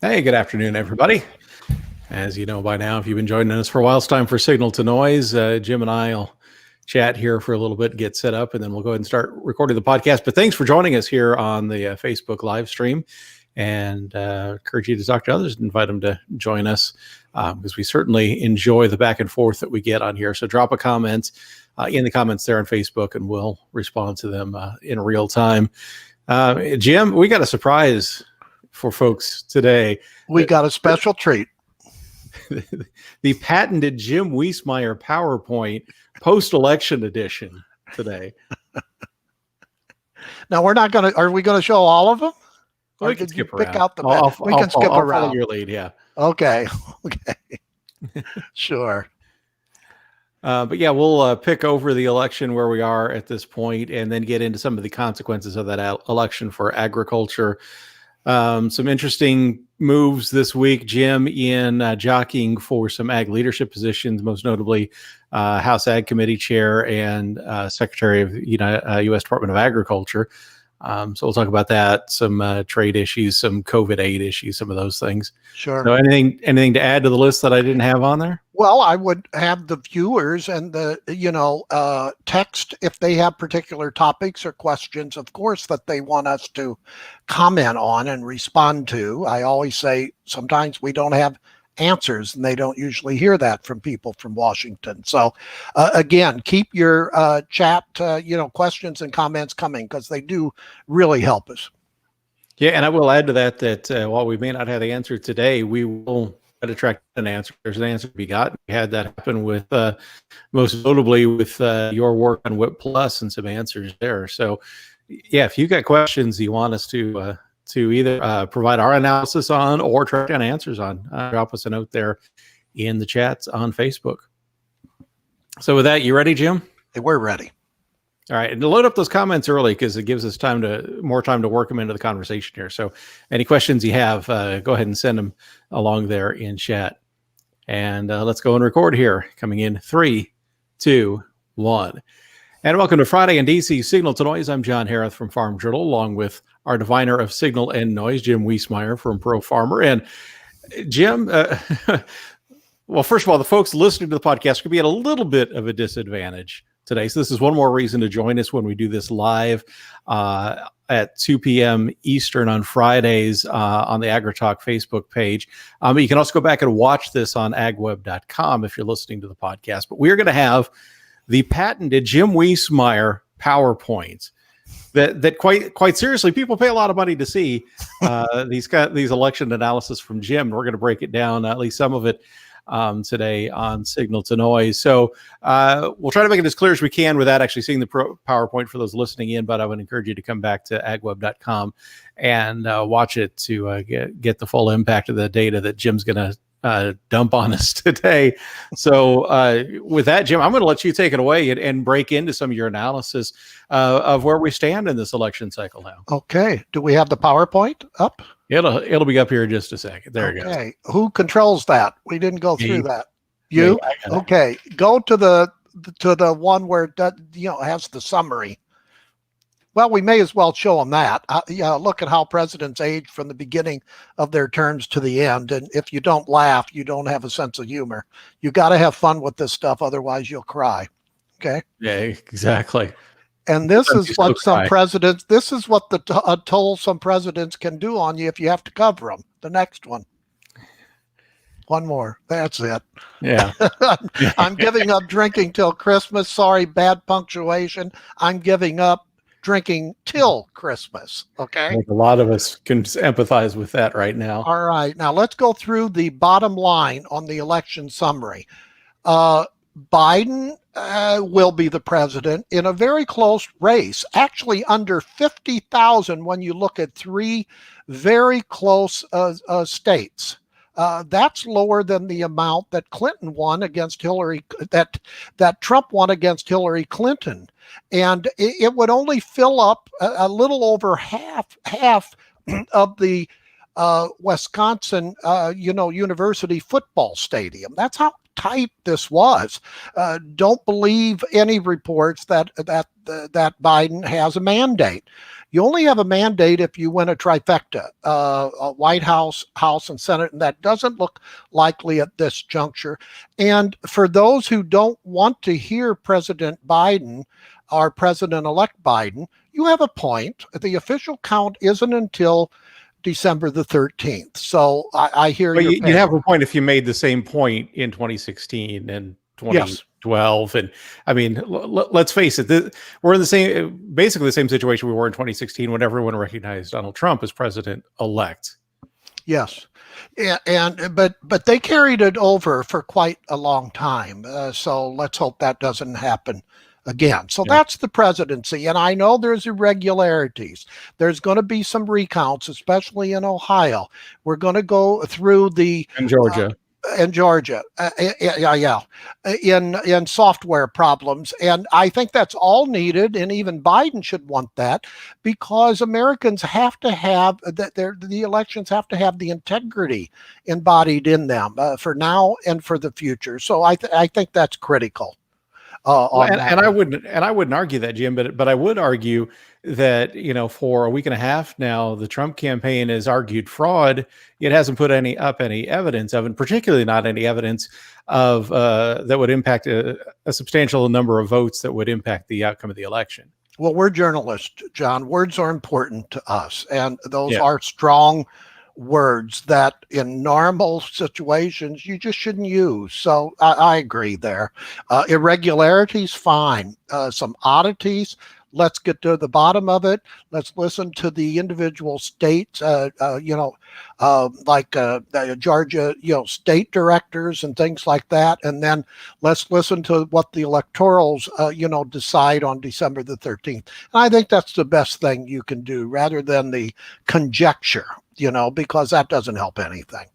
Hey, good afternoon, everybody. As you know by now, if you've been joining us for a while, it's time for Signal to Noise. Jim and I will chat here for a little bit, get set up, and then we'll go ahead and start recording the podcast. But thanks for joining us here on the Facebook live stream, and encourage you to talk to others and invite them to join us because we certainly enjoy the back and forth that we get on here. So drop a comment in the comments there on Facebook, and we'll respond to them in real time. Jim, we got a surprise for folks today. We got a special treat. The patented Jim Wiesemeyer PowerPoint post-election edition today. Now are we going to show all of them? Or we can skip around. Pick out the we can skip around. Follow your lead, yeah. Okay. Sure. But yeah, we'll pick over the election where we are at this point and then get into some of the consequences of that election for agriculture. Some interesting moves this week, Jim, in jockeying for some ag leadership positions, most notably House Ag Committee Chair and Secretary of the U.S. Department of Agriculture. So we'll talk about that, some trade issues, some COVID aid issues, some of those things. Sure. So anything to add to the list that I didn't have on there? Well, I would have the viewers and the, text if they have particular topics or questions, of course, that they want us to comment on and respond to. I always say sometimes we don't have answers, and they don't usually hear that from people from Washington. So again, keep your chat, questions and comments coming, because they do really help us. Yeah, and I will add to that while we may not have the answer today, we will try to track an answer. There's an answer to be gotten. We had that happen with most notably with your work on WHIP Plus and some answers there. So yeah, if you've got questions you want us to either provide our analysis on or track down answers on, drop us a note there in the chats on Facebook. So with that, you ready, Jim? We're ready. All right, and load up those comments early because it gives us more time to work them into the conversation here. So any questions you have, go ahead and send them along there in chat. And let's go and record here. Coming in 3, 2, 1. And welcome to Friday in DC Signal to Noise. I'm John Harris from Farm Journal, along with our diviner of signal and noise, Jim Wiesemeyer from Pro Farmer. And Jim, well, first of all, the folks listening to the podcast could be at a little bit of a disadvantage today. So this is one more reason to join us when we do this live at 2 p.m. Eastern on Fridays on the AgriTalk Facebook page. You can also go back and watch this on agweb.com if you're listening to the podcast. But we're going to have the patented Jim Wiesemeyer PowerPoint that quite seriously, people pay a lot of money to see these election analysis from Jim. We're going to break it down, at least some of it, today on Signal to Noise. So we'll try to make it as clear as we can without actually seeing the PowerPoint for those listening in, but I would encourage you to come back to agweb.com and watch it to get the full impact of the data that Jim's going to dump on us today. So with that, Jim, I'm going to let you take it away and break into some of your analysis of where we stand in this election cycle now. Okay. Do we have the PowerPoint up? It'll be up here in just a second. There it goes. Okay. Who controls that? We didn't go through that. You? Okay. Go to the one where it has the summary. Well, we may as well show them that. Look at how presidents age from the beginning of their terms to the end. And if you don't laugh, you don't have a sense of humor. You got to have fun with this stuff. Otherwise, you'll cry. Okay. Yeah, exactly. And this is what this is what the toll some presidents can do on you if you have to cover them. The next one. One more. That's it. Yeah. I'm giving up drinking till Christmas. Sorry, bad punctuation. I'm giving up drinking till Christmas. Okay. I think a lot of us can empathize with that right now. All right. Now let's go through the bottom line on the election summary. Biden will be the president in a very close race, actually under 50,000 when you look at 3 very close states. That's lower than the amount that Clinton won against that Trump won against Hillary Clinton. And it would only fill up a little over half of the Wisconsin, University football stadium. That's how tight this was. Don't believe any reports that Biden has a mandate. You only have a mandate if you win a trifecta, a White House, House, and Senate, and that doesn't look likely at this juncture. And for those who don't want to hear President Biden or President-elect Biden, you have a point. The official count isn't until December the 13th. So I hear Well, your you pain. have a point if you made the same point in 2016 and Yes. 2012. And I mean, let's face it, we're in the same, basically the same situation we were in 2016 when everyone recognized Donald Trump as president-elect. Yes. But they carried it over for quite a long time. So let's hope that doesn't happen again. So that's the presidency. And I know there's irregularities. There's going to be some recounts, especially in Ohio. We're going to go through the In Georgia. in software problems, and I think that's all needed, and even Biden should want that, because Americans have to have that. The elections have to have the integrity embodied in them for now and for the future. So I think that's critical. And I wouldn't argue that, Jim, but I would argue that, for a week and a half now, the Trump campaign has argued fraud. It hasn't put any evidence of it, particularly not any evidence of that would impact a substantial number of votes that would impact the outcome of the election. Well, we're journalists, John. Words are important to us, and those are strong words that in normal situations you just shouldn't use. So I agree there. Irregularities, fine. Some oddities, let's get to the bottom of it. Let's listen to the individual states, like Georgia, state directors and things like that. And then let's listen to what the electorals, decide on December the 13th. And I think that's the best thing you can do rather than the conjecture, because that doesn't help anything.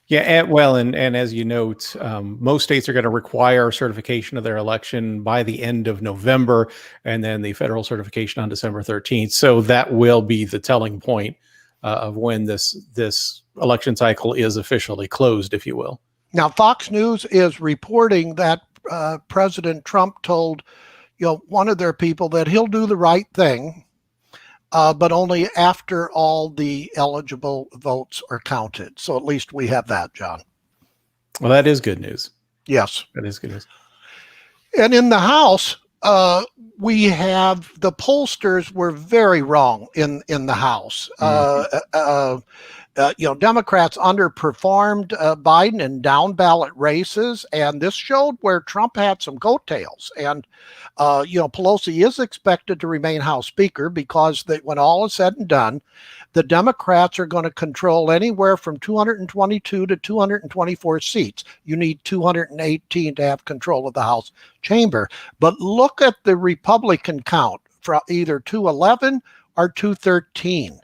Yeah, and as you note, most states are going to require certification of their election by the end of November, and then the federal certification on December 13th. So that will be the telling point of when this election cycle is officially closed, if you will. Now, Fox News is reporting that President Trump told, one of their people that he'll do the right thing, but only after all the eligible votes are counted. So at least we have that, John. Well, that is good news. Yes. That is good news. And in the House, we have the pollsters were very wrong in the House. Democrats underperformed Biden in down ballot races, and this showed where Trump had some coattails. And Pelosi is expected to remain House Speaker because when all is said and done, the Democrats are going to control anywhere from 222 to 224 seats. You need 218 to have control of the House chamber. But look at the Republican count from either 211 or 213.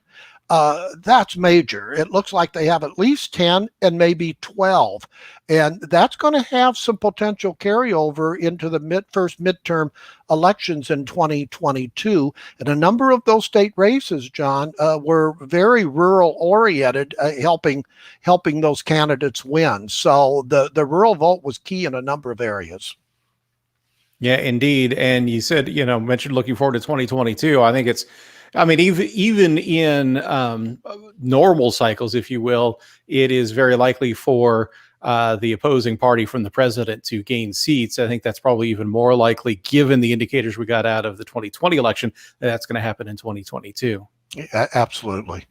That's major. It looks like they have at least 10 and maybe 12. And that's going to have some potential carryover into the first midterm elections in 2022. And a number of those state races, John, were very rural oriented, helping those candidates win. So the rural vote was key in a number of areas. Yeah, indeed. And you said, mentioned looking forward to 2022. I think even in normal cycles, if you will, it is very likely for the opposing party from the president to gain seats. I think that's probably even more likely, given the indicators we got out of the 2020 election, that's going to happen in 2022. Yeah, absolutely.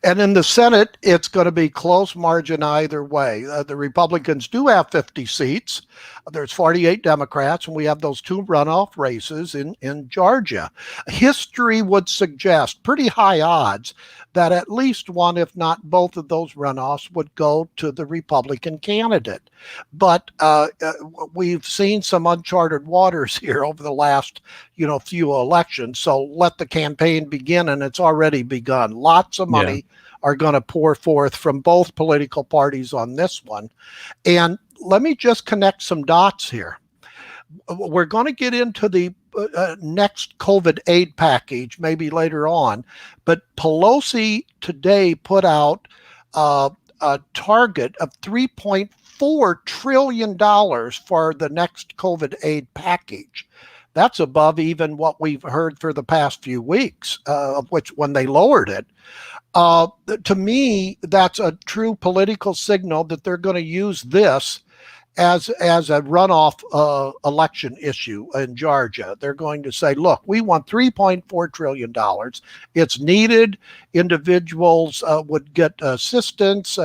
And in the Senate, it's going to be close margin either way. The Republicans do have 50 seats. There's 48 Democrats, and we have those two runoff races in Georgia. History would suggest pretty high odds that at least one, if not both of those runoffs would go to the Republican candidate. But we've seen some uncharted waters here over the last, few elections. So let the campaign begin, and it's already begun. Lots of money are going to pour forth from both political parties on this one. And let me just connect some dots here. We're going to get into the next COVID aid package maybe later on, but Pelosi today put out a target of $3.4 trillion for the next COVID aid package. That's above even what we've heard for the past few weeks, of which when they lowered it. To me, that's a true political signal that they're going to use this as a runoff election issue in Georgia. They're going to say, look, we want $3.4 trillion. It's needed. Individuals would get assistance,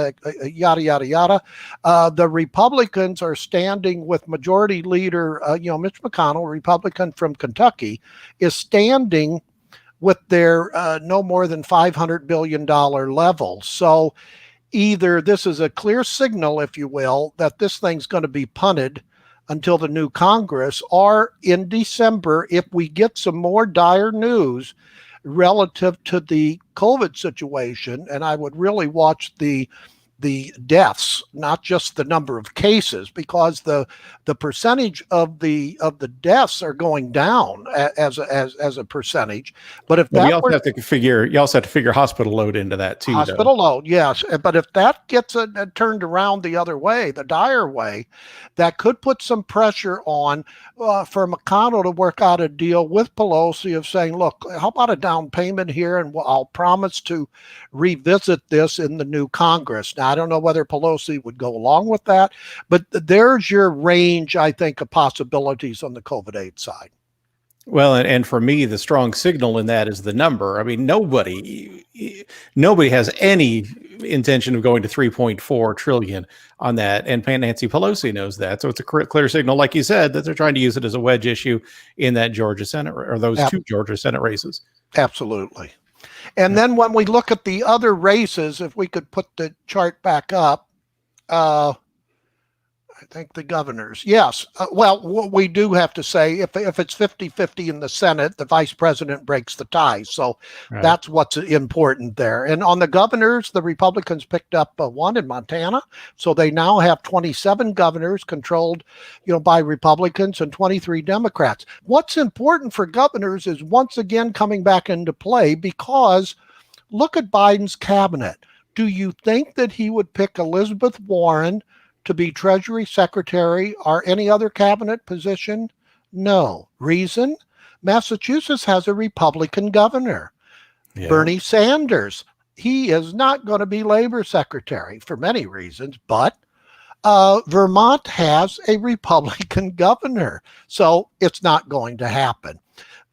yada, yada, yada. The Republicans are standing with Majority Leader, Mitch McConnell, Republican from Kentucky, is standing with their no more than $500 billion level. So either this is a clear signal, if you will, that this thing's going to be punted until the new Congress, or in December, if we get some more dire news relative to the COVID situation, and I would really watch the deaths, not just the number of cases, because the percentage of the deaths are going down as a percentage. But if Well, that you also have to figure hospital load into that too. Hospital load, yes. But if that gets turned around the other way, the dire way, that could put some pressure on for McConnell to work out a deal with Pelosi of saying, look, how about a down payment here? And I'll promise to revisit this in the new Congress. Now, I don't know whether Pelosi would go along with that, but there's your range, I think, of possibilities on the COVID aid side. Well, and for me, the strong signal in that is the number. I mean, nobody has any intention of going to 3.4 trillion on that, and Nancy Pelosi knows that. So it's a clear signal, like you said, that they're trying to use it as a wedge issue in that Georgia Senate, or those two Georgia Senate races. Absolutely. And then when we look at the other races, if we could put the chart back up, I think the governors. Yes. Well, we do have to say if it's 50-50 in the Senate, the vice president breaks the tie. So that's what's important there. And on the governors, the Republicans picked up one in Montana. So they now have 27 governors controlled, by Republicans and 23 Democrats. What's important for governors is once again coming back into play, because look at Biden's cabinet. Do you think that he would pick Elizabeth Warren to be Treasury Secretary or any other cabinet position? No. Reason? Massachusetts has a Republican governor. Yeah. Bernie Sanders, he is not going to be Labor Secretary for many reasons, but Vermont has a Republican governor. So it's not going to happen.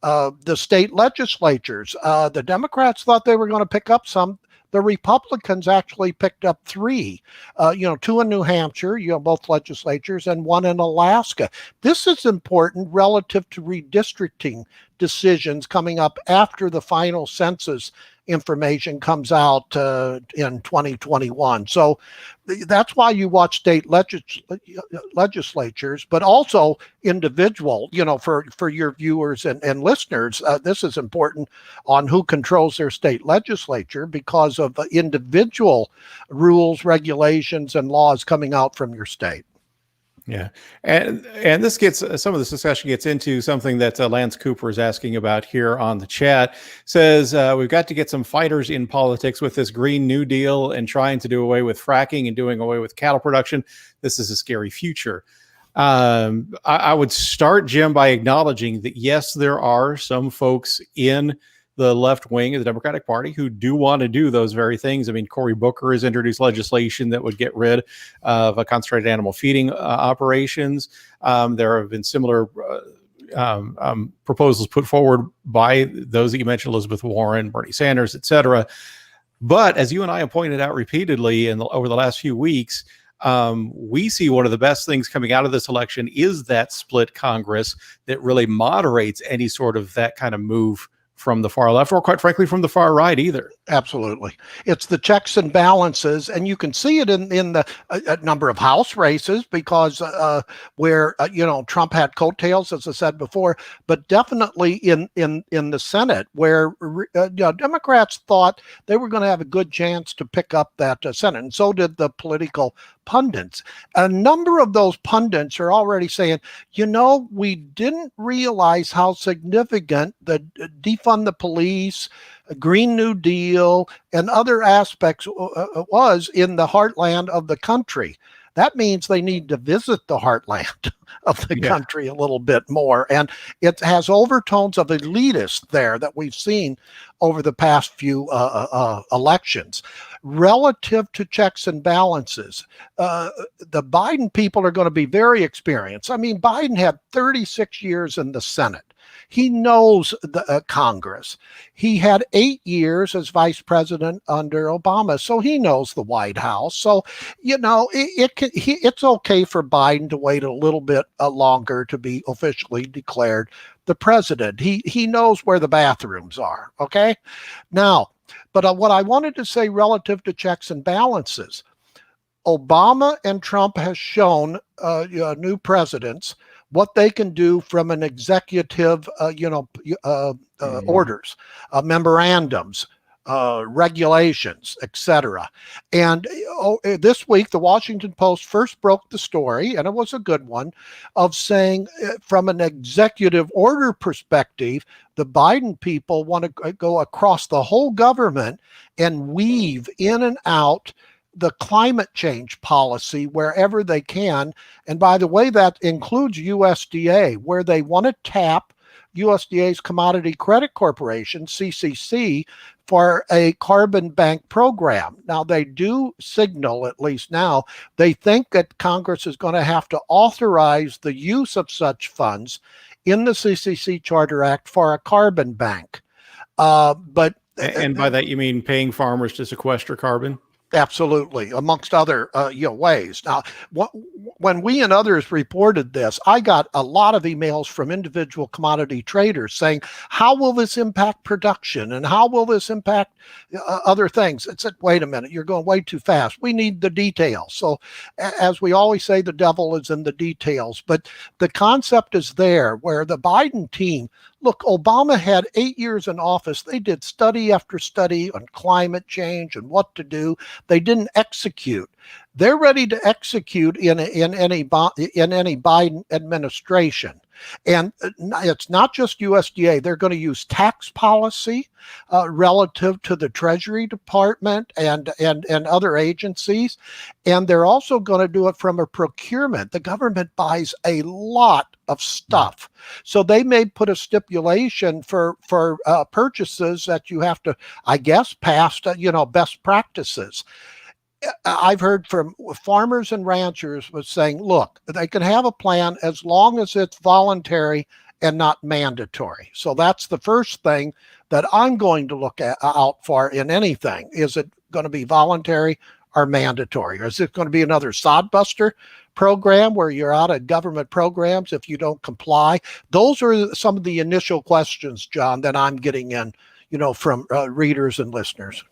The state legislatures, the Democrats thought they were going to pick up some. The Republicans actually picked up 3, 2 in New Hampshire, both legislatures, and 1 in Alaska. This is important relative to redistricting decisions coming up after the final census information comes out in 2021. So that's why you watch state legislatures, but also individual, for your viewers and listeners, this is important on who controls their state legislature because of individual rules, regulations, and laws coming out from your state. Yeah, and this gets some of this discussion gets into something that Lance Cooper is asking about here on the chat. Says we've got to get some fighters in politics with this Green New Deal and trying to do away with fracking and doing away with cattle production. This is a scary future. I would start, Jim, by acknowledging that yes, there are some folks in the left wing of the Democratic Party who do want to do those very things. I mean, Cory Booker has introduced legislation that would get rid of concentrated animal feeding operations. There have been similar proposals put forward by those that you mentioned, Elizabeth Warren, Bernie Sanders, et cetera. But as you and I have pointed out repeatedly over the last few weeks, we see one of the best things coming out of this election is that split Congress that really moderates any sort of that kind of move from the far left, or quite frankly, from the far right either. Absolutely. It's the checks and balances, and you can see it in the number of House races, because where Trump had coattails, as I said before, but definitely in the Senate, where Democrats thought they were going to have a good chance to pick up that Senate, and so did the political pundits. A number of those pundits are already saying, we didn't realize how significant the defund the police, Green New Deal, and other aspects was in the heartland of the country. That means they need to visit the heartland of the country a little bit more. And it has overtones of elitist there that we've seen over the past few elections. Relative to checks and balances, the Biden people are going to be very experienced. I mean, Biden had 36 years in the Senate. He knows the Congress. He had 8 years as vice president under Obama, so he knows the White House. So, you know, it's okay for Biden to wait a little bit longer to be officially declared the president. He knows where the bathrooms are. Okay, now, but what I wanted to say relative to checks and balances, Obama and Trump has shown new presidents what they can do from an executive, orders, memorandums, regulations, etc. And this week, the Washington Post first broke the story, and it was a good one, of saying from an executive order perspective, the Biden people want to go across the whole government and weave in and out the climate change policy wherever they can. And by the way, that includes USDA, where they want to tap USDA's Commodity Credit Corporation, CCC, for a carbon bank program. Now, they do signal, at least now, they think that Congress is going to have to authorize the use of such funds in the CCC Charter Act for a carbon bank. But by that, you mean paying farmers to sequester carbon? Absolutely, amongst other ways. Now, when we and others reported this, I got a lot of emails from individual commodity traders saying, how will this impact production and how will this impact other things? It said, wait a minute, you're going way too fast. We need the details. So as we always say, the devil is in the details. But the concept is there where the Biden team, look, Obama had 8 years in office. They did study after study on climate change and what to do. They didn't execute. They're ready to execute in any Biden administration. And it's not just USDA. They're going to use tax policy relative to the Treasury Department and other agencies. And they're also going to do it from a procurement. The government buys a lot of stuff. So they may put a stipulation for purchases that you have to, I guess, pass, best practices. I've heard from farmers and ranchers was saying, look, they can have a plan as long as it's voluntary and not mandatory. So that's the first thing that I'm going to look out for in anything. Is it going to be voluntary or mandatory? Or is it going to be another sodbuster program where you're out of government programs if you don't comply? Those are some of the initial questions, John, that I'm getting in, from readers and listeners.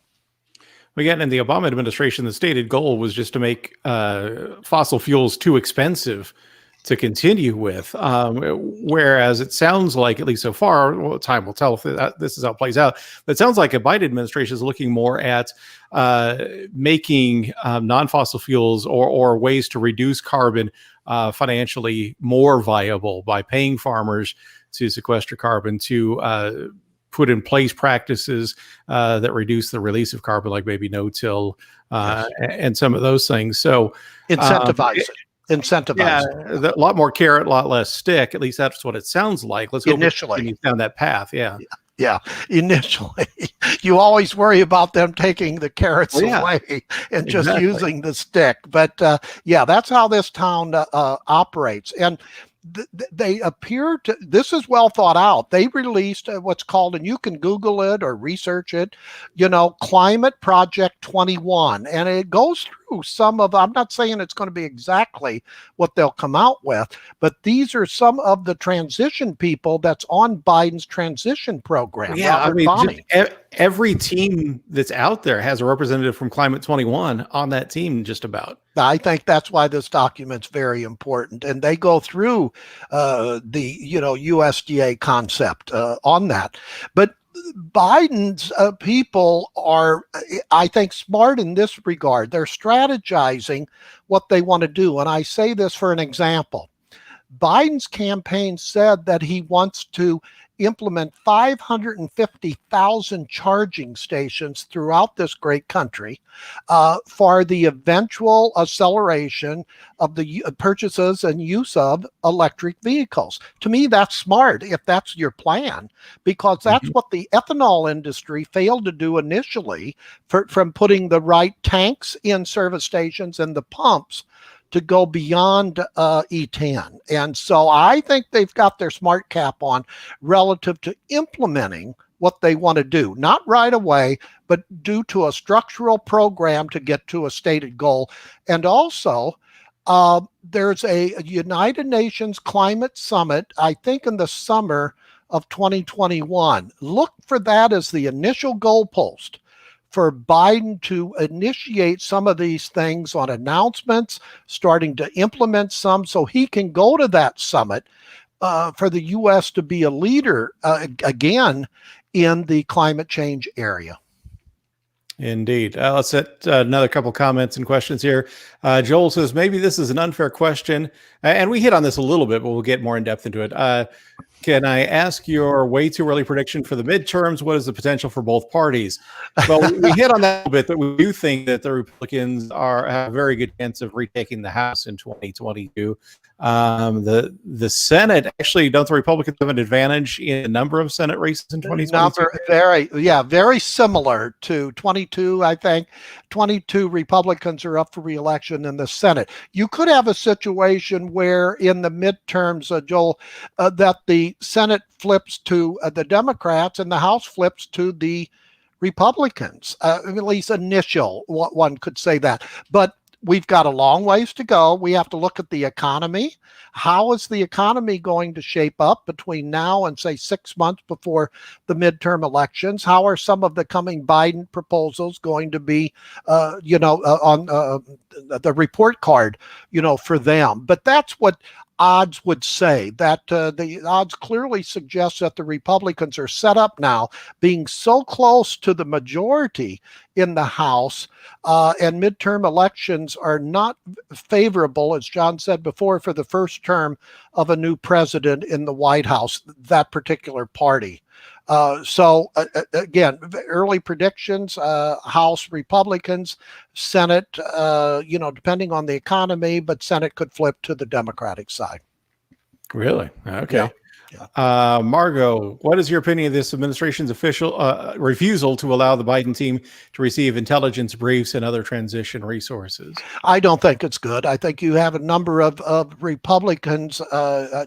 Again, in the Obama administration, the stated goal was just to make fossil fuels too expensive to continue with. Whereas it sounds like, at least so far, well, time will tell if this is how it plays out. But it sounds like a Biden administration is looking more at making non-fossil fuels or ways to reduce carbon financially more viable by paying farmers to sequester carbon, to put in place practices that reduce the release of carbon, like maybe no-till and some of those things. So incentivize it. Yeah, a lot more carrot, a lot less stick. At least that's what it sounds like. Let's go initially down that path. Yeah. Initially, you always worry about them taking the carrots away and just using the stick. But that's how this town operates. And they appear to, this is well thought out. They released what's called, and you can Google it or research it, Climate Project 21. And it goes through some of, I'm not saying it's going to be exactly what they'll come out with, but these are some of the transition people that's on Biden's transition program. Yeah, every team that's out there has a representative from Climate 21 on that team, just about. I think that's why this document's very important, and they go through the USDA concept on that. But Biden's people are, I think, smart in this regard. They're strategizing what they want to do, and I say this for an example. Biden's campaign said that he wants to implement 550,000 charging stations throughout this great country for the eventual acceleration of the purchases and use of electric vehicles. To me, that's smart if that's your plan, because that's what the ethanol industry failed to do initially, from putting the right tanks in service stations and the pumps to go beyond E10. And so I think they've got their smart cap on relative to implementing what they want to do, not right away, but due to a structural program to get to a stated goal. And also, there's a United Nations Climate Summit, I think in the summer of 2021. Look for that as the initial goalpost for Biden to initiate some of these things on announcements, starting to implement some, so he can go to that summit for the U.S. to be a leader again in the climate change area. Indeed. Let's set another couple comments and questions here. Joel says, maybe this is an unfair question, and we hit on this a little bit, but we'll get more in depth into it. Can I ask your way too early prediction for the midterms? What is the potential for both parties? Well, we hit on that a bit, but we do think that the Republicans have a very good chance of retaking the House in 2022. The Senate, actually, don't the Republicans have an advantage in a number of Senate races in 2022? Very similar to 22, I think. 22 Republicans are up for re-election in the Senate. You could have a situation where in the midterms, Joel, that the Senate flips to the Democrats and the House flips to the Republicans. At least initial, one could say that. But we've got a long ways to go. We have to look at the economy. How is the economy going to shape up between now and, say, 6 months before the midterm elections? How are some of the coming Biden proposals going to be, on the report card, for them? But that's what odds would say, that the odds clearly suggest that the Republicans are set up now, being so close to the majority in the House, and midterm elections are not favorable, as John said before, for the first term of a new president in the White House, that particular party. So again, early predictions, House Republicans, Senate, depending on the economy, but Senate could flip to the Democratic side. Really? Okay. Yeah. Margot, what is your opinion of this administration's official refusal to allow the Biden team to receive intelligence briefs and other transition resources? I don't think it's good. I think you have a number of Republicans,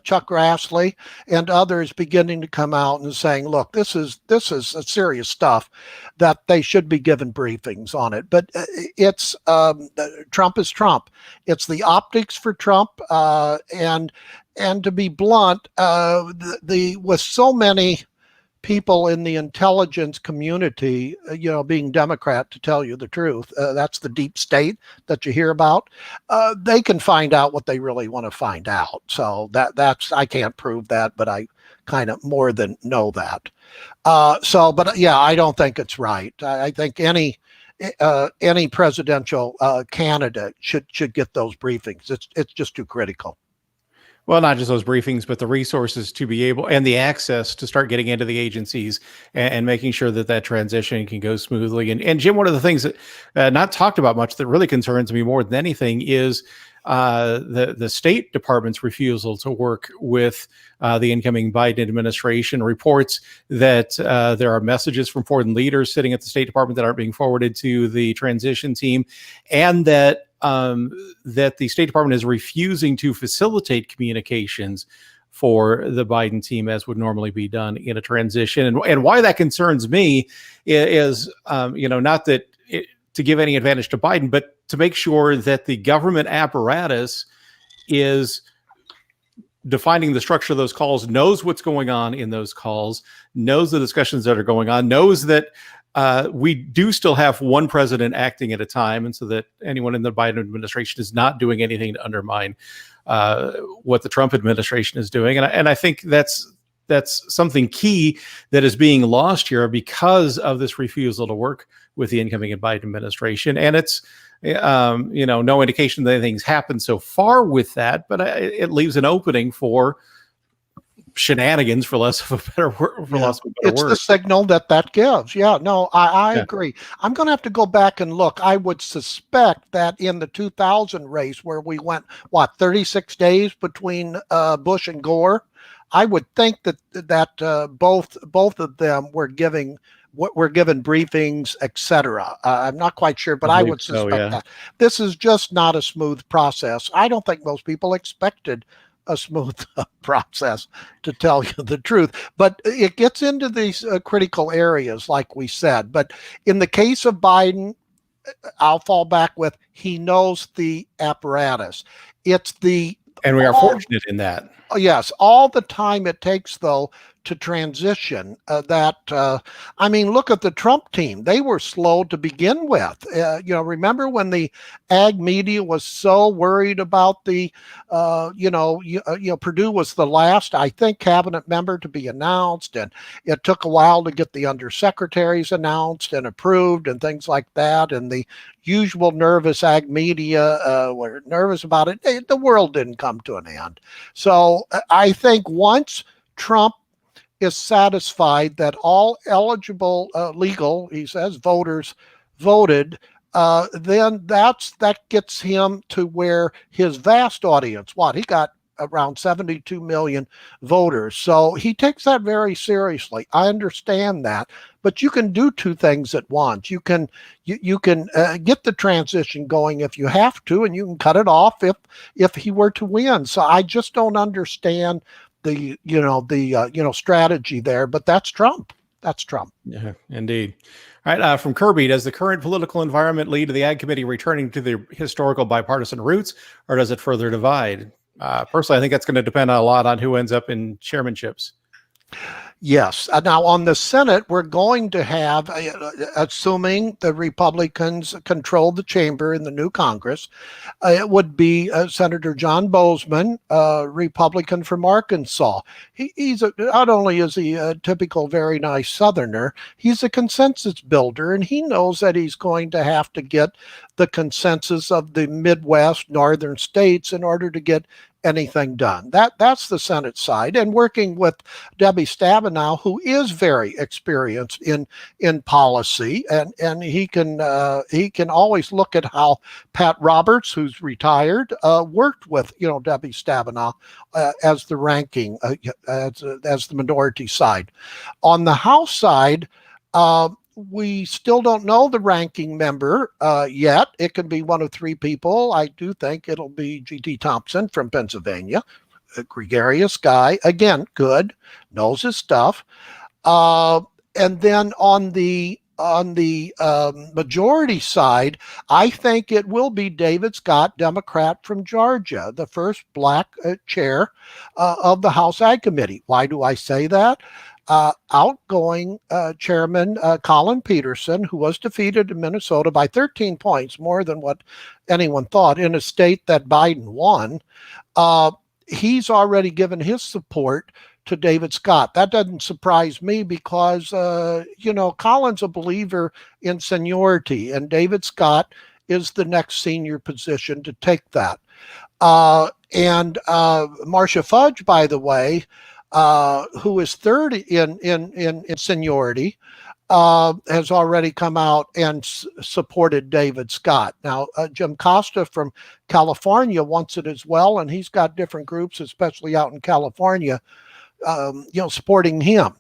Chuck Grassley and others, beginning to come out and saying, look, this is serious stuff, that they should be given briefings on it. But it's Trump is Trump. It's the optics for Trump, and to be blunt, with so many people in the intelligence community, being Democrat, to tell you the truth, that's the deep state that you hear about. They can find out what they really want to find out. So that's I can't prove that, but I kind of more than know that. But yeah, I don't think it's right. I think any presidential candidate should get those briefings. It's just too critical. Well, not just those briefings, but the resources to be able, and the access to start getting into the agencies and making sure that transition can go smoothly. And Jim, one of the things that not talked about much that really concerns me more than anything is the State Department's refusal to work with the incoming Biden administration. Reports that there are messages from foreign leaders sitting at the State Department that aren't being forwarded to the transition team, and that the State Department is refusing to facilitate communications for the Biden team as would normally be done in a transition. And why that concerns me is not that to give any advantage to Biden, but to make sure that the government apparatus is defining the structure of those calls, knows what's going on in those calls, knows the discussions that are going on, knows that we do still have one president acting at a time, and so that anyone in the Biden administration is not doing anything to undermine what the Trump administration is doing. And I think that's something key that is being lost here because of this refusal to work with the incoming Biden administration. And it's no indication that anything's happened so far with that, but it leaves an opening for shenanigans, for less of a better word. It's the signal that gives. Yeah, no, I agree. I'm going to have to go back and look. I would suspect that in the 2000 race, where we went 36 days between Bush and Gore, I would think that both of them were given briefings, etc. I'm not quite sure, but I would suspect that this is just not a smooth process. I don't think most people expected a smooth process, to tell you the truth, but it gets into these critical areas, like we said. But in the case of Biden, I'll fall back with, he knows the apparatus. And we are fortunate in that. Yes, all the time it takes, though, to transition. I mean, look at the Trump team. They were slow to begin with. Remember when the ag media was so worried about the, Purdue was the last, I think, cabinet member to be announced, and it took a while to get the undersecretaries announced and approved and things like that. And the usual nervous ag media were nervous about it. The world didn't come to an end. So I think once Trump is satisfied that all eligible legal, he says, voters voted, then that gets him to where his vast audience, he got around 72 million voters. So he takes that very seriously. I understand that, but you can do two things at once. You can get the transition going if you have to, and you can cut it off if he were to win. So I just don't understand the strategy there, but that's Trump. That's Trump. Yeah, indeed. All right. From Kirby, does the current political environment lead to the Ag Committee returning to the historical bipartisan roots, or does it further divide? Personally, I think that's going to depend a lot on who ends up in chairmanships. Yes. Now, on the Senate, we're going to have, assuming the Republicans control the chamber in the new Congress, it would be Senator John Bozeman, Republican from Arkansas. Not only is he a typical very nice Southerner, he's a consensus builder, and he knows that he's going to have to get the consensus of the Midwest, northern states in order to get anything done. That's the Senate side, and working with Debbie Stabenow, who is very experienced in policy, and he can always look at how Pat Roberts, who's retired, worked with Debbie Stabenow as the ranking as the minority side. On the House side, we still don't know the ranking member yet. It can be one of three people. I do think it'll be G.T. Thompson from Pennsylvania, a gregarious guy. Again, good, knows his stuff. And then on the majority side, I think it will be David Scott, Democrat from Georgia, the first black chair of the House Ag Committee. Why do I say that? Outgoing chairman Colin Peterson, who was defeated in Minnesota by 13 points, more than what anyone thought, in a state that Biden won, he's already given his support to David Scott. That doesn't surprise me because, Colin's a believer in seniority, and David Scott is the next senior position to take that. And Marcia Fudge, by the way, who is third in seniority, has already come out and supported David Scott. Now, Jim Costa from California wants it as well, and he's got different groups, especially out in California, supporting him.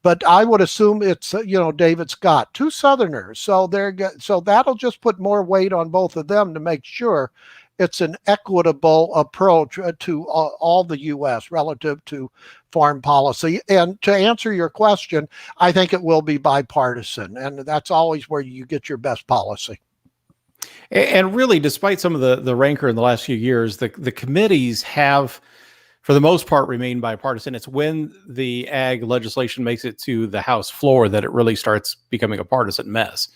But I would assume it's David Scott, two Southerners. So that'll just put more weight on both of them to make sure it's an equitable approach to all the U.S. relative to foreign policy. And to answer your question, I think it will be bipartisan, and that's always where you get your best policy. And really, despite some of the rancor in the last few years, the committees have, for the most part, remained bipartisan. It's when the ag legislation makes it to the House floor that it really starts becoming a partisan mess.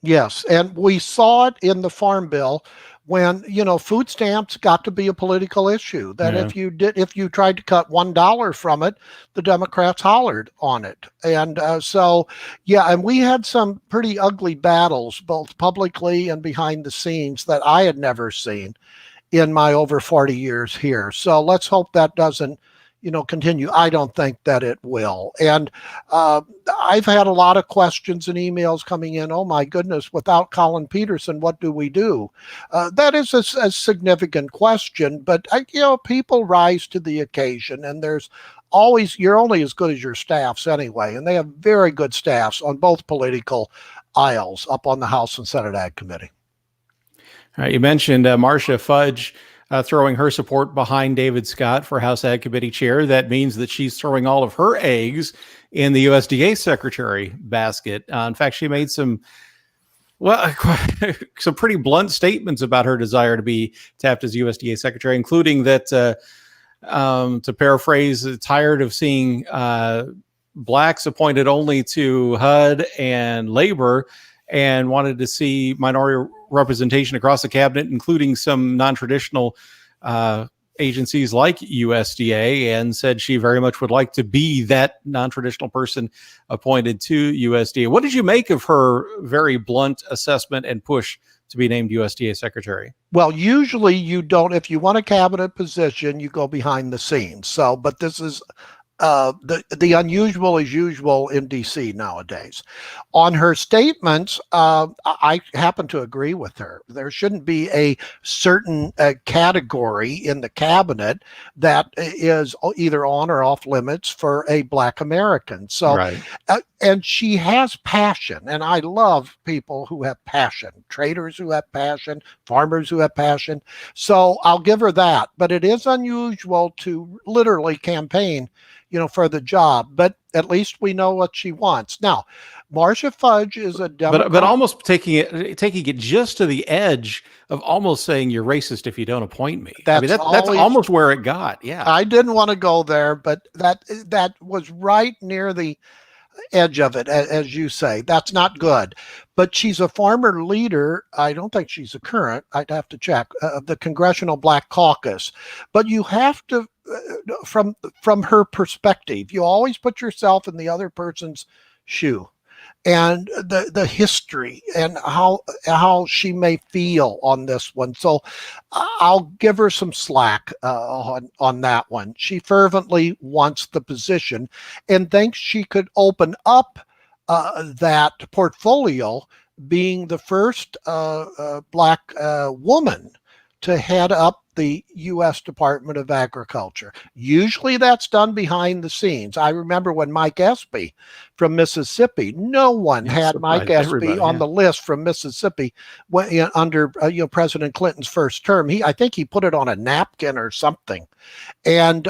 Yes, and we saw it in the Farm Bill when food stamps got to be a political issue. That if you tried to cut $1 from it, the Democrats hollered on it. And and we had some pretty ugly battles, both publicly and behind the scenes, that I had never seen in my over 40 years here. So let's hope that doesn't continue. I don't think that it will. And I've had a lot of questions and emails coming in. Oh my goodness, without Colin Peterson, what do we do? That is a significant question, but people rise to the occasion, and you're only as good as your staffs anyway. And they have very good staffs on both political aisles up on the House and Senate Ag Committee. All right, you mentioned Marcia Fudge throwing her support behind David Scott for House Ag Committee chair. That means that she's throwing all of her eggs in the USDA secretary basket. In fact, she made some pretty blunt statements about her desire to be tapped as USDA secretary, including that, to paraphrase, tired of seeing blacks appointed only to HUD and labor, and wanted to see minority representation across the cabinet, including some non-traditional agencies like USDA, and said she very much would like to be that non-traditional person appointed to USDA. What did you make of her very blunt assessment and push to be named USDA secretary? Well, usually you don't. If you want a cabinet position, you go behind the scenes. But this is the unusual is usual in DC nowadays. On her statements, I happen to agree with her. There shouldn't be a certain category in the cabinet that is either on or off limits for a Black American. So, right. And she has passion, and I love people who have passion, traders who have passion, farmers who have passion. So I'll give her that. But it is unusual to literally campaign for the job, but at least we know what she wants. Now, Marcia Fudge is a Democrat. But almost taking it just to the edge of almost saying you're racist if you don't appoint me. That's almost where it got. Yeah. I didn't want to go there, but that was right near the edge of it, as you say. That's not good. But she's a former leader. I don't think she's a current. I'd have to check the Congressional Black Caucus. But you have to, from her perspective, you always put yourself in the other person's shoe, and the history and how she may feel on this one. So I'll give her some slack on that one. She fervently wants the position and thinks she could open up that portfolio, being the first Black woman to head up the U.S. Department of Agriculture. Usually that's done behind the scenes. I remember when Mike Espy from Mississippi, no one had Mike Espy on the list from Mississippi under President Clinton's first term. I think he put it on a napkin or something. And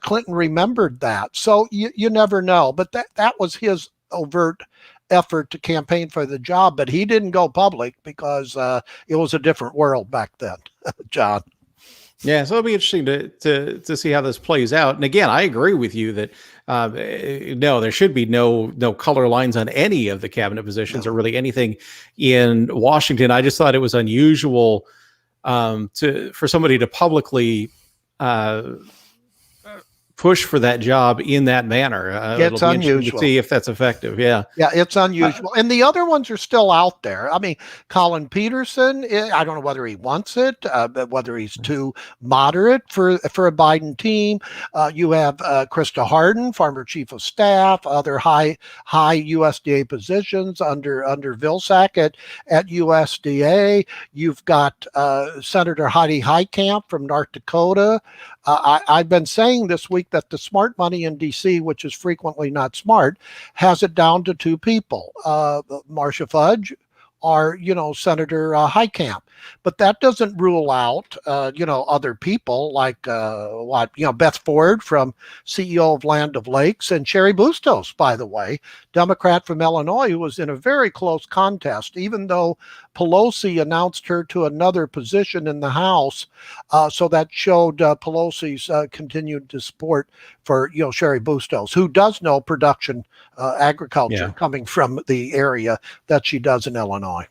Clinton remembered that. So you never know. But that was his overt effort to campaign for the job. But he didn't go public because it was a different world back then, John. Yeah, so it'll be interesting to see how this plays out. And again, I agree with you that no, there should be no color lines on any of the cabinet positions or really anything in Washington. I just thought it was unusual for somebody to publicly push for that job in that manner. It's unusual to see if that's effective. Yeah, it's unusual, and the other ones are still out there. I mean, Colin Peterson. I don't know whether he wants it, but whether he's too moderate for a Biden team. You have Krista Harden, former chief of staff, other high USDA positions under Vilsack at USDA. You've got Senator Heidi Heitkamp from North Dakota. I've been saying this week that the smart money in D.C., which is frequently not smart, has it down to two people, Marcia Fudge or, Senator Heitkamp. But that doesn't rule out, other people like, Beth Ford from CEO of Land of Lakes, and Cheri Bustos, by the way, Democrat from Illinois, who was in a very close contest, even though Pelosi announced her to another position in the House. So that showed Pelosi's continued support for, Cheri Bustos, who does know production agriculture coming from the area that she does in Illinois.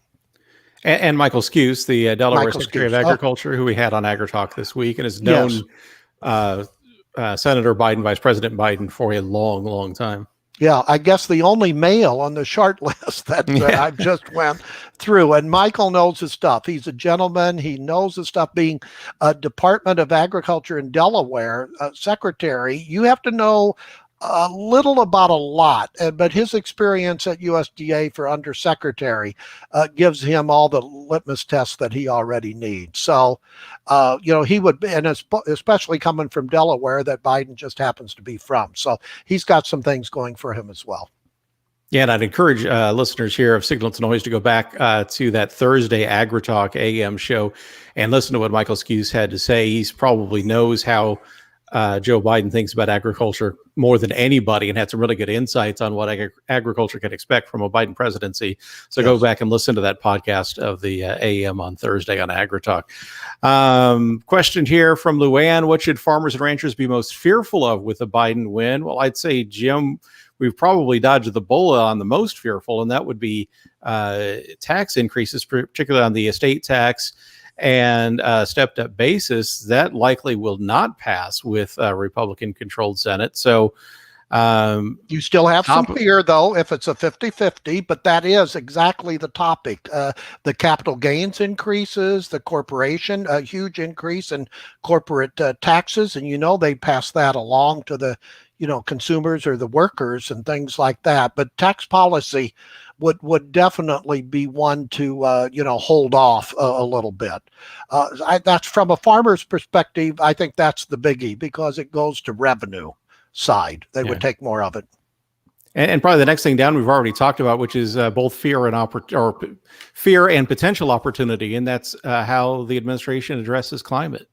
And Michael Skuse, the Delaware Secretary of Agriculture, who we had on AgriTalk this week, and has known Senator Biden, Vice President Biden, for a long, long time. Yeah, I guess the only male on the short list that Yeah. I've just went through. And Michael knows his stuff. He's a gentleman. He knows his stuff. Being a Department of Agriculture in Delaware secretary, you have to know a little about a lot. But his experience at USDA for undersecretary gives him all the litmus tests that he already needs. So, he would, and especially coming from Delaware, that Biden just happens to be from. So he's got some things going for him as well. Yeah, and I'd encourage listeners here of Signal to Noise to go back to that Thursday AgriTalk AM show and listen to what Michael Skuse had to say. He probably knows how Joe Biden thinks about agriculture more than anybody, and had some really good insights on what agriculture can expect from a Biden presidency. So go back and listen to that podcast of the AM on Thursday on AgriTalk. Question here from Luann: what should farmers and ranchers be most fearful of with a Biden win? Well, I'd say, Jim, we've probably dodged the bullet on the most fearful, and that would be tax increases, particularly on the estate tax and stepped up basis. That likely will not pass with a Republican controlled Senate. So you still have some fear, though, if it's a 50-50, but that is exactly the topic. The capital gains increases, the corporation, a huge increase in corporate taxes, and they pass that along to the consumers or the workers and things like that. But tax policy would definitely be one to hold off a little bit. That's from a farmer's perspective. I think that's the biggie, because it goes to revenue side. They would take more of it. And probably the next thing down we've already talked about, which is both fear and potential opportunity, and that's how the administration addresses climate.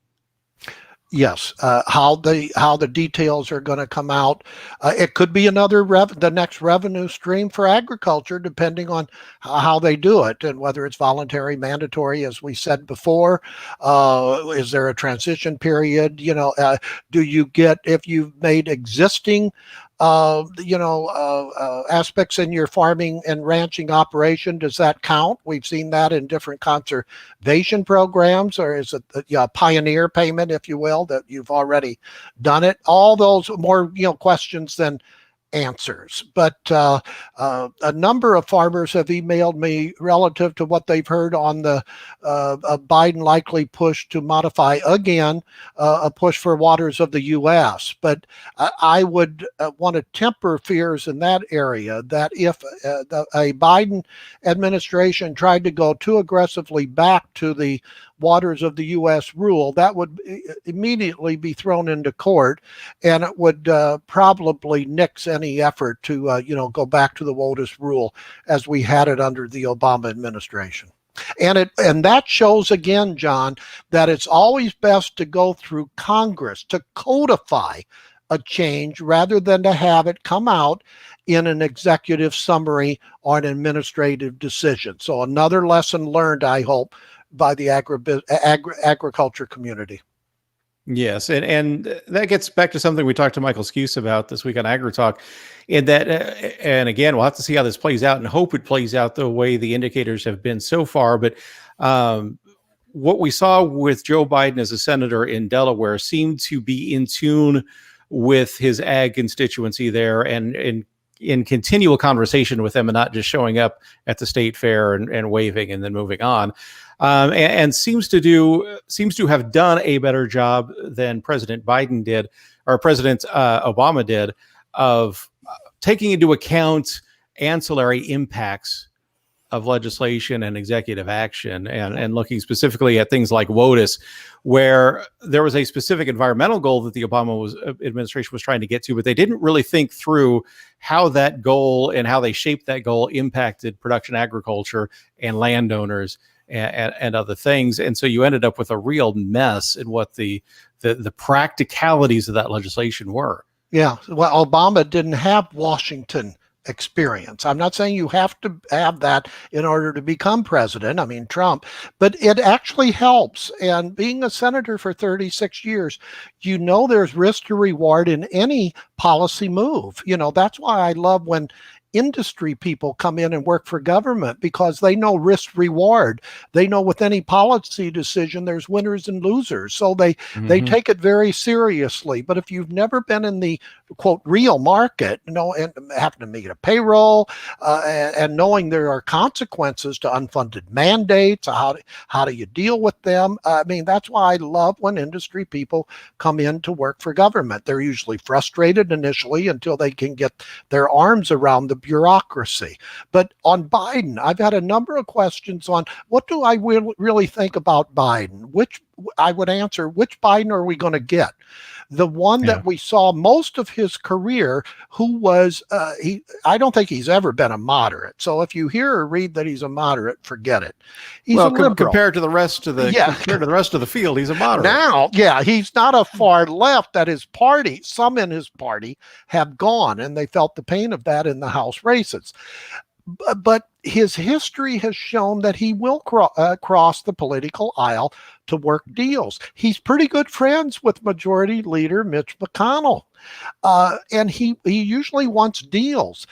Yes, how the details are going to come out. It could be the next revenue stream for agriculture, depending on how they do it, and whether it's voluntary, mandatory, as we said before. Is there a transition period? Do you get, if you've made existing aspects in your farming and ranching operation, does that count? We've seen that in different conservation programs. Or is it a pioneer payment, if you will, that you've already done it? All those more questions than answers. But a number of farmers have emailed me relative to what they've heard on the Biden likely push to modify again a push for waters of the U.S. But I would want to temper fears in that area, that if a Biden administration tried to go too aggressively back to the waters of the U.S. rule, that would immediately be thrown into court, and it would probably nix any effort to go back to the WOTUS rule as we had it under the Obama administration. And that shows again, John, that it's always best to go through Congress to codify a change rather than to have it come out in an executive summary or an administrative decision. So another lesson learned, I hope, by the agriculture community. Yes, and that gets back to something we talked to Michael Skuse about this week on AgriTalk, in that, and again, we'll have to see how this plays out and hope it plays out the way the indicators have been so far. But what we saw with Joe Biden as a senator in Delaware seemed to be in tune with his ag constituency there, and in continual conversation with them, and not just showing up at the state fair and waving and then moving on. And seems to have done a better job than President Biden did, or President Obama did, of taking into account ancillary impacts of legislation and executive action, and looking specifically at things like WOTUS, where there was a specific environmental goal that the Obama administration was trying to get to, but they didn't really think through how that goal and how they shaped that goal impacted production agriculture and landowners and other things. And so you ended up with a real mess in what the practicalities of that legislation were. Yeah, well, Obama didn't have Washington experience. I'm not saying you have to have that in order to become president. I mean, Trump, but it actually helps. And being a senator for 36 years, there's risk to reward in any policy move. That's why I love when industry people come in and work for government because they know risk reward. They know with any policy decision, there's winners and losers. So they take it very seriously. But if you've never been in the quote real market, and having to meet a payroll and knowing there are consequences to unfunded mandates, how do you deal with them? I mean, that's why I love when industry people come in to work for government. They're usually frustrated initially until they can get their arms around the bureaucracy. But on Biden, I've had a number of questions on what do I really think about Biden? Which I would answer, which Biden are we going to get? The one that we saw most of his career, who was, I don't think he's ever been a moderate. So if you hear or read that he's a moderate, forget it. He's a liberal. Compared to the rest of the field, he's a moderate. Now, he's not a far left that his party, some in his party have gone, and they felt the pain of that in the House races. But his history has shown that he will cross the political aisle to work deals. He's pretty good friends with Majority Leader Mitch McConnell, and he usually wants deals.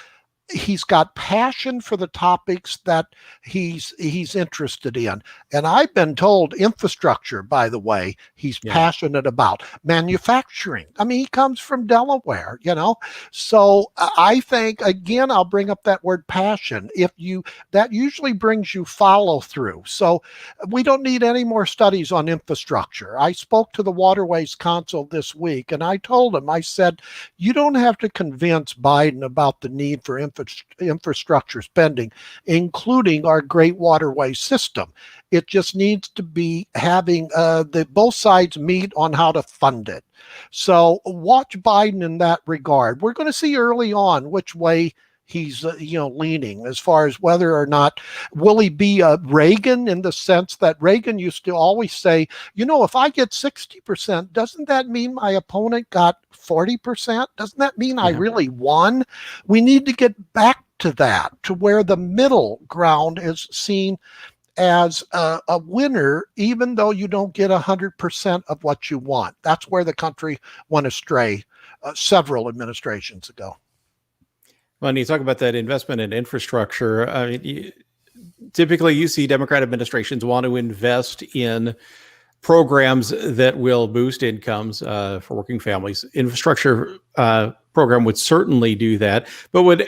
He's got passion for the topics that he's interested in. And I've been told infrastructure, by the way, he's passionate about. Manufacturing. I mean, he comes from Delaware, So I think, again, I'll bring up that word passion. That usually brings you follow through. So we don't need any more studies on infrastructure. I spoke to the Waterways Council this week, and I told him, I said, you don't have to convince Biden about the need for infrastructure spending, including our great waterway system. It just needs to be having both sides meet on how to fund it. So watch Biden in that regard. We're going to see early on which way he's leaning as far as whether or not will he be a Reagan, in the sense that Reagan used to always say, if I get 60%, doesn't that mean my opponent got 40%? Doesn't that mean I really won? We need to get back to that, to where the middle ground is seen as a winner, even though you don't get 100% of what you want. That's where the country went astray several administrations ago. When you talk about that investment in infrastructure, typically you see Democrat administrations want to invest in programs that will boost incomes for working families. Infrastructure program would certainly do that, but would,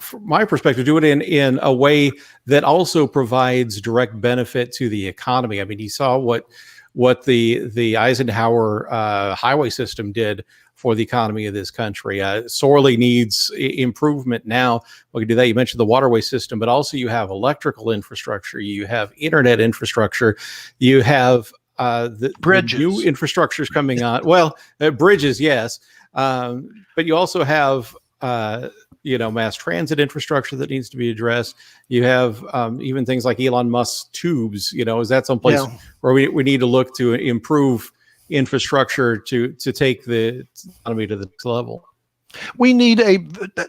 from my perspective, do it in a way that also provides direct benefit to the economy. I mean, you saw what the Eisenhower highway system did for the economy of this country. Sorely needs improvement now. We can do that. You mentioned the waterway system, but also you have electrical infrastructure, you have internet infrastructure, you have the bridges, the new infrastructures coming on. Well, bridges, yes, but you also have mass transit infrastructure that needs to be addressed. You have even things like Elon Musk's tubes. Is that someplace where we need to look to improve infrastructure to take the economy to the next level?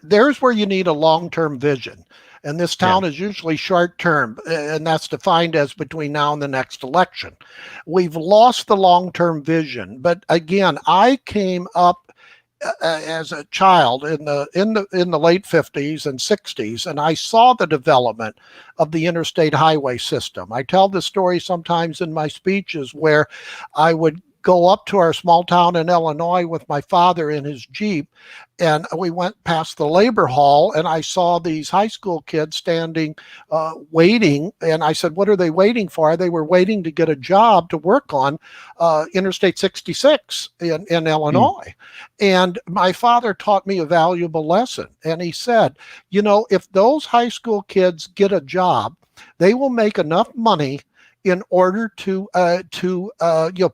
There's where you need a long-term vision. And this town is usually short-term, and that's defined as between now and the next election. We've lost the long-term vision. But again, I came up as a child in the late 50s and 60s, and I saw the development of the interstate highway system. I tell this story sometimes in my speeches, where I would go up to our small town in Illinois with my father in his Jeep, and we went past the labor hall, and I saw these high school kids standing, waiting, and I said, what are they waiting for? They were waiting to get a job to work on Interstate 66 in Illinois. And my father taught me a valuable lesson, and he said, if those high school kids get a job, they will make enough money in order to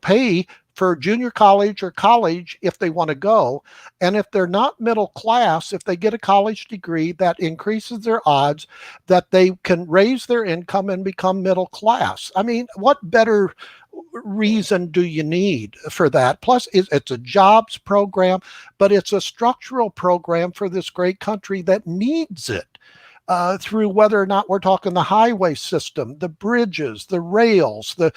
pay for junior college or college if they want to go. And if they're not middle class, if they get a college degree, that increases their odds that they can raise their income and become middle class. I mean, what better reason do you need for that? Plus, it's a jobs program, but it's a structural program for this great country that needs it. through whether or not we're talking the highway system, the bridges, the rails, the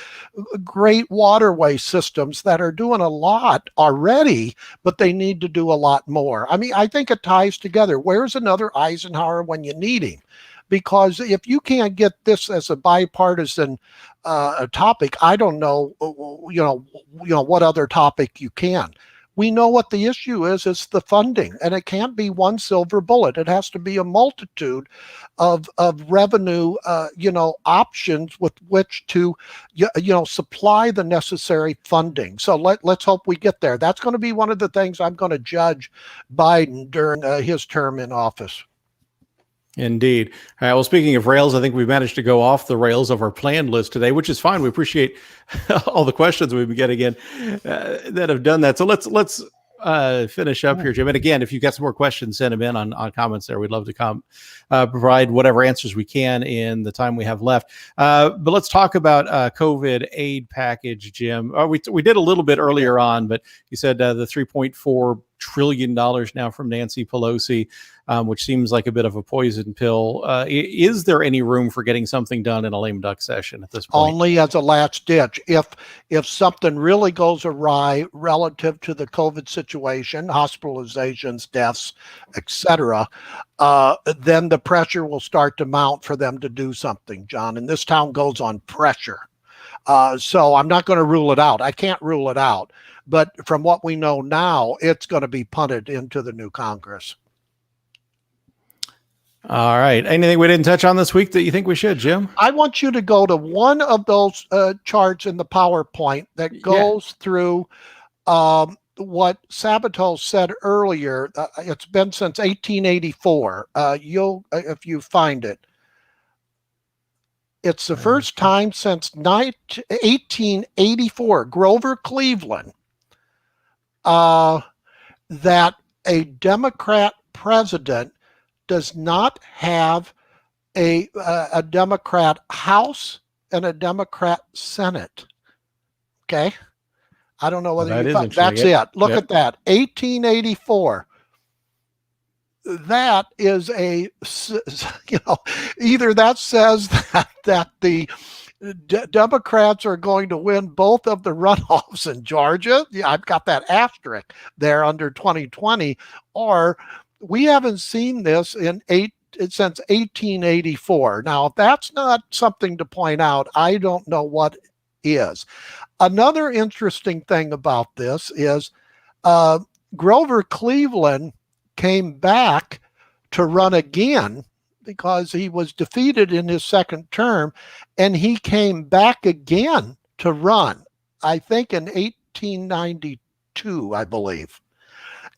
great waterway systems that are doing a lot already, but they need to do a lot more. I mean, I think it ties together. Where's another Eisenhower when you need him? Because if you can't get this as a bipartisan topic, I don't know, what other topic you can. We know what the issue is. It's the funding, and it can't be one silver bullet. It has to be a multitude of revenue, options with which to, supply the necessary funding. So let's hope we get there. That's going to be one of the things I'm going to judge Biden during his term in office. Indeed. All right. Well, speaking of rails, I think we've managed to go off the rails of our planned list today, which is fine. We appreciate all the questions we've been getting in that have done that. So let's finish up here, Jim. And again, if you've got some more questions, send them in on comments there. We'd love to provide whatever answers we can in the time we have left. But let's talk about COVID aid package, Jim. We did a little bit earlier on, but you said the $3.4 trillion now from Nancy Pelosi, which seems like a bit of a poison pill. Is there any room for getting something done in a lame duck session at this point? Only as a last ditch. If something really goes awry relative to the COVID situation, hospitalizations, deaths, etc., then the pressure will start to mount for them to do something, John. And this town goes on pressure. So I'm not going to rule it out. I can't rule it out. But from what we know now, it's going to be punted into the new Congress. All right. Anything we didn't touch on this week that you think we should, Jim? I want you to go to one of those charts in the PowerPoint that goes through what Sabato said earlier. It's been since 1884. If you find it. It's the first time since 1884, Grover Cleveland, that a Democrat president does not have a Democrat House and a Democrat Senate. Okay, I don't know whether that's it. Look at that, 1884. That is either that says that the Democrats are going to win both of the runoffs in Georgia. Yeah, I've got that asterisk there under 2020, or we haven't seen this since 1884. Now, if that's not something to point out, I don't know what is. Another interesting thing about this is Grover Cleveland came back to run again because he was defeated in his second term, and he came back again to run, I think in 1892, I believe.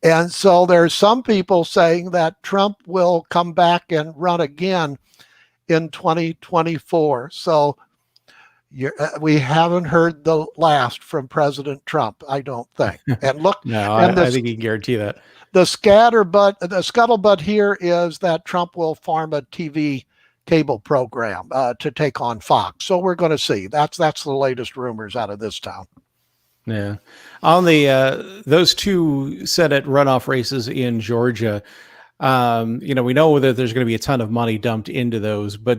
And so there's some people saying that Trump will come back and run again in 2024. So we haven't heard the last from President Trump, I don't think. And look, no, I think you can guarantee that. The scuttlebutt here is that Trump will farm a TV cable program to take on Fox. So we're going to see. That's the latest rumors out of this town. Yeah. On the those two Senate runoff races in Georgia, we know that there's going to be a ton of money dumped into those, but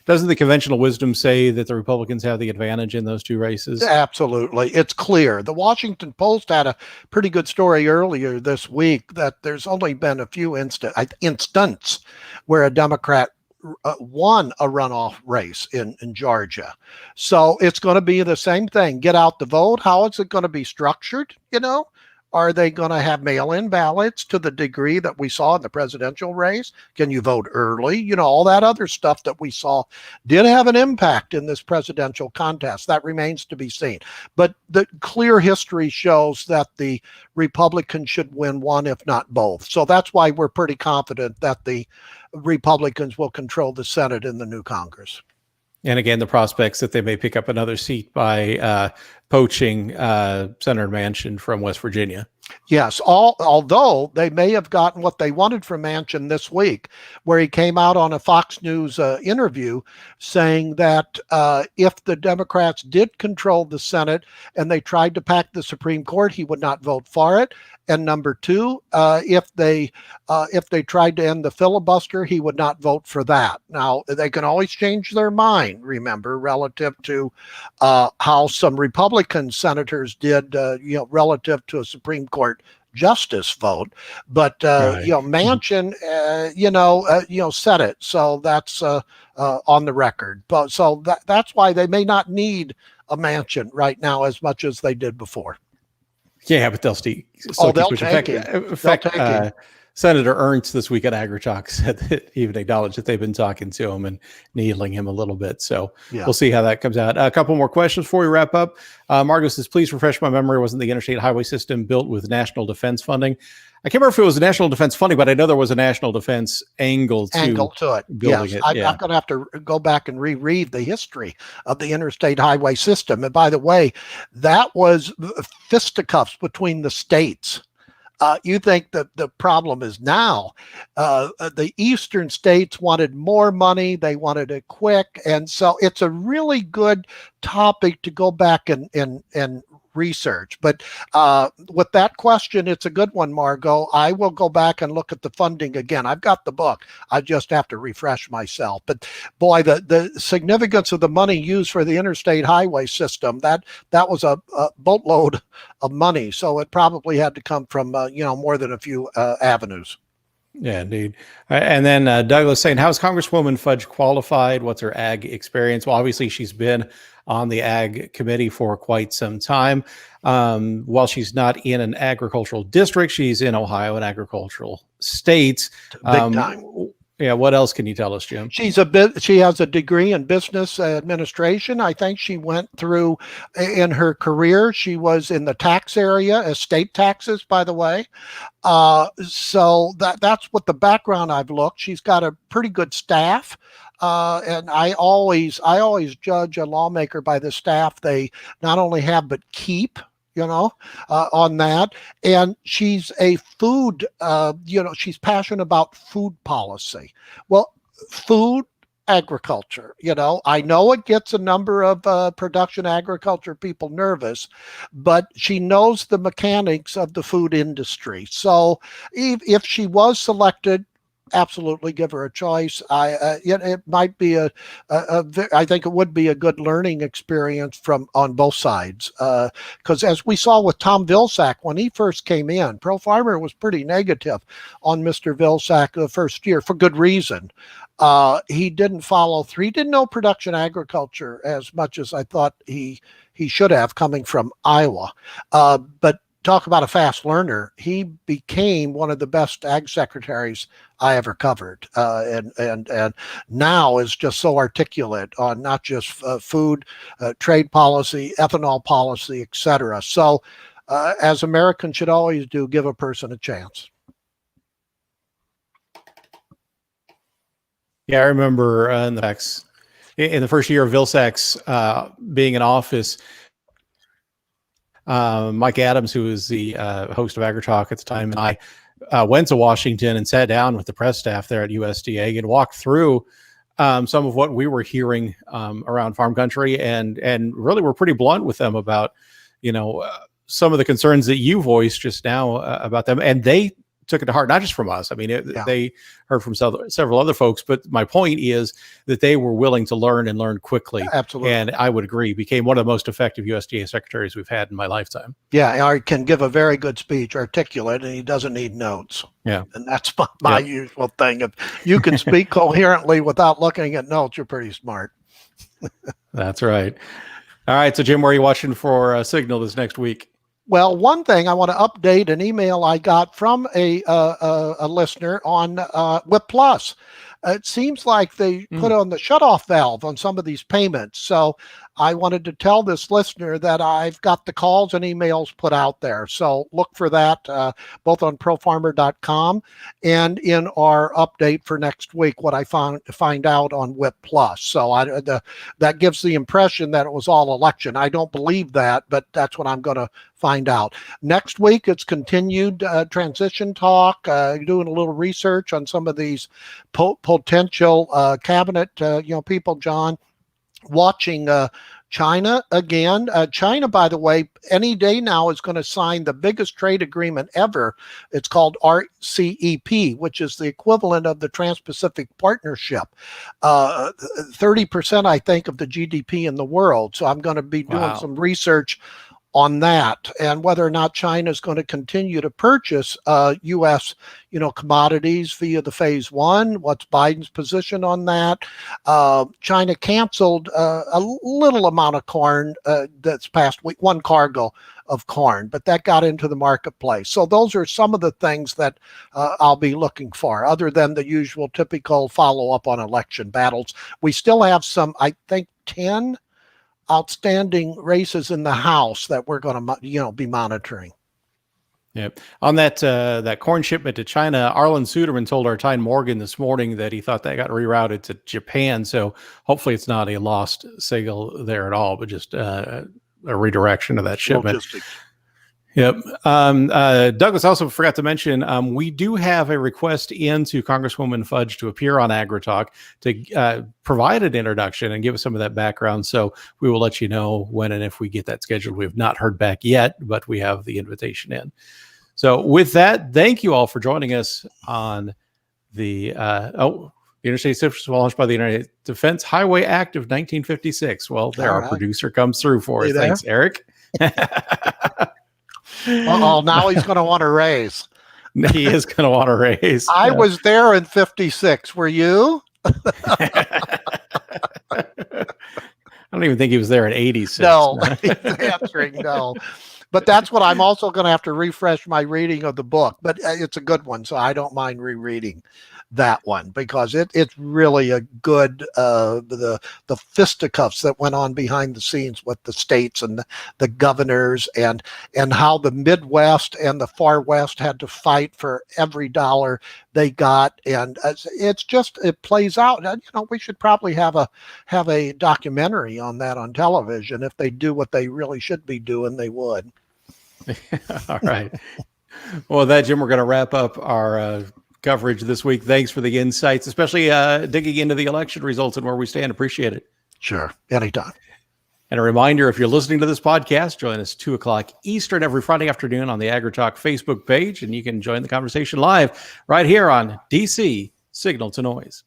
doesn't the conventional wisdom say that the Republicans have the advantage in those two races? Absolutely. It's clear. The Washington Post had a pretty good story earlier this week that there's only been a few instances where a Democrat won a runoff race in Georgia. So it's going to be the same thing. Get out the vote. How is it going to be structured? Are they going to have mail-in ballots to the degree that we saw in the presidential race? Can you vote early? All that other stuff that we saw did have an impact in this presidential contest. That remains to be seen. But the clear history shows that the Republicans should win one, if not both. So that's why we're pretty confident that the Republicans will control the Senate in the new Congress. And again, the prospects that they may pick up another seat by poaching Senator Manchin from West Virginia. Yes, although they may have gotten what they wanted from Manchin this week, where he came out on a Fox News interview saying that if the Democrats did control the Senate and they tried to pack the Supreme Court, he would not vote for it. And number two, if they tried to end the filibuster, he would not vote for that. Now they can always change their mind. Remember, relative to how some Republican senators did, relative to a Supreme Court justice vote, but Right. Manchin, said it, so that's on the record. But so that's why they may not need a Manchin right now as much as they did before. Yeah, but they'll still they'll keep take him. In fact, Senator Ernst this week at AgriTalk said that even acknowledged that they've been talking to him and needling him a little bit. So we'll see how that comes out. A couple more questions before we wrap up. Margot says, please refresh my memory. Wasn't the interstate highway system built with national defense funding? I can't remember if it was national defense funding, but I know there was a national defense angle to it. Building yes, it. I'm going to have to go back and reread the history of the interstate highway system. And by the way, that was fisticuffs between the states. You think that the problem is now the eastern states wanted more money. They wanted it quick. And so it's a really good topic to go back and research. But with that question, it's a good one, Margot. I will go back and look at the funding again. I've got the book. I just have to refresh myself. But boy, the significance of the money used for the interstate highway system, that was a boatload of money. So it probably had to come from, more than a few avenues. Yeah, indeed. And then Douglas saying, how's Congresswoman Fudge qualified? What's her ag experience? Well, obviously she's been on the ag committee for quite some time. While she's not in an agricultural district, she's in Ohio, an agricultural state. Big time. Yeah. What else can you tell us, Jim? She has a degree in business administration. I think she went through in her career. She was in the tax area, estate taxes, by the way. So that's what the background I've looked. She's got a pretty good staff. And I always judge a lawmaker by the staff they not only have, but keep. On that. And she's a food, she's passionate about food policy. Well, food agriculture, I know it gets a number of production agriculture people nervous, but she knows the mechanics of the food industry. So if she was selected, absolutely give her a choice. It might be I think it would be a good learning experience on both sides. Because as we saw with Tom Vilsack when he first came in, Pro Farmer was pretty negative on Mr. Vilsack the first year for good reason. He didn't follow through. He didn't know production agriculture as much as I thought he should have, coming from Iowa. But talk about a fast learner. He became one of the best ag secretaries I ever covered, and now is just so articulate on not just food, trade policy, ethanol policy, etc. So, as Americans should always do, give a person a chance. Yeah, I remember in the first year of Vilsack's being in office. Mike Adams, who was the host of AgriTalk at the time, and I went to Washington and sat down with the press staff there at USDA and walked through some of what we were hearing around farm country, and really were pretty blunt with them about some of the concerns that you voiced just now about them, and they took it to heart, not just from us. I mean, they heard from several other folks, but my point is that they were willing to learn and learn quickly. Absolutely. And I would agree, became one of the most effective USDA secretaries we've had in my lifetime. Yeah, he can give a very good speech, articulate, and he doesn't need notes. Yeah. And that's my usual thing. If you can speak coherently without looking at notes, you're pretty smart. That's right. All right. So, Jim, where are you watching for Signal this next week? Well, one thing I want to update an email I got from a listener on WIP Plus. It seems like they put on the shutoff valve on some of these payments. So I wanted to tell this listener that I've got the calls and emails put out there. So look for that both on profarmer.com and in our update for next week, what I find out on WHIP Plus. So that gives the impression that it was all election. I don't believe that, but that's what I'm going to find out. Next week, it's continued transition talk, doing a little research on some of these potential cabinet people, John, watching China again. China, by the way, any day now is going to sign the biggest trade agreement ever. It's called RCEP, which is the equivalent of the Trans-Pacific Partnership. 30%, I think, of the GDP in the world. So I'm going to be doing some research on that, and whether or not China is going to continue to purchase U.S. commodities via the phase one. What's Biden's position on that? China canceled a little amount of corn that's past week, one cargo of corn, but that got into the marketplace. So those are some of the things that I'll be looking for, other than the usual typical follow-up on election battles. We still have some, I think, 10 outstanding races in the House that we're going to be monitoring. Yep. On that corn shipment to China, Arlen Suderman told our Tyne Morgan this morning that he thought that got rerouted to Japan. So hopefully it's not a lost sale there at all, but just a redirection of that shipment. Logistics. Yep. Douglas also forgot to mention, we do have a request into Congresswoman Fudge to appear on AgriTalk to provide an introduction and give us some of that background. So we will let you know when and if we get that scheduled. We have not heard back yet, but we have the invitation in. So with that, thank you all for joining us on the Interstate System was launched by the United Defense Highway Act of 1956. Well, there, our producer comes through for us. Thanks, Eric. Now he's going to want a raise. He is going to want a raise. I was there in 56. Were you? I don't even think he was there in 86. No, answering no. But that's what I'm also going to have to refresh my reading of the book. But it's a good one, so I don't mind rereading that one, because it's really a good the fisticuffs that went on behind the scenes with the states and the governors, and how the Midwest and the Far West had to fight for every dollar they got, and it plays out. We should probably have a documentary on that on television. If they do what they really should be doing, they would. All right. Well, with that, Jim, we're going to wrap up our coverage this week. Thanks for the insights, especially digging into the election results and where we stand. Appreciate it. Sure. Anytime. And a reminder, if you're listening to this podcast, join us 2:00 Eastern every Friday afternoon on the AgriTalk Facebook page, and you can join the conversation live right here on DC Signal to Noise.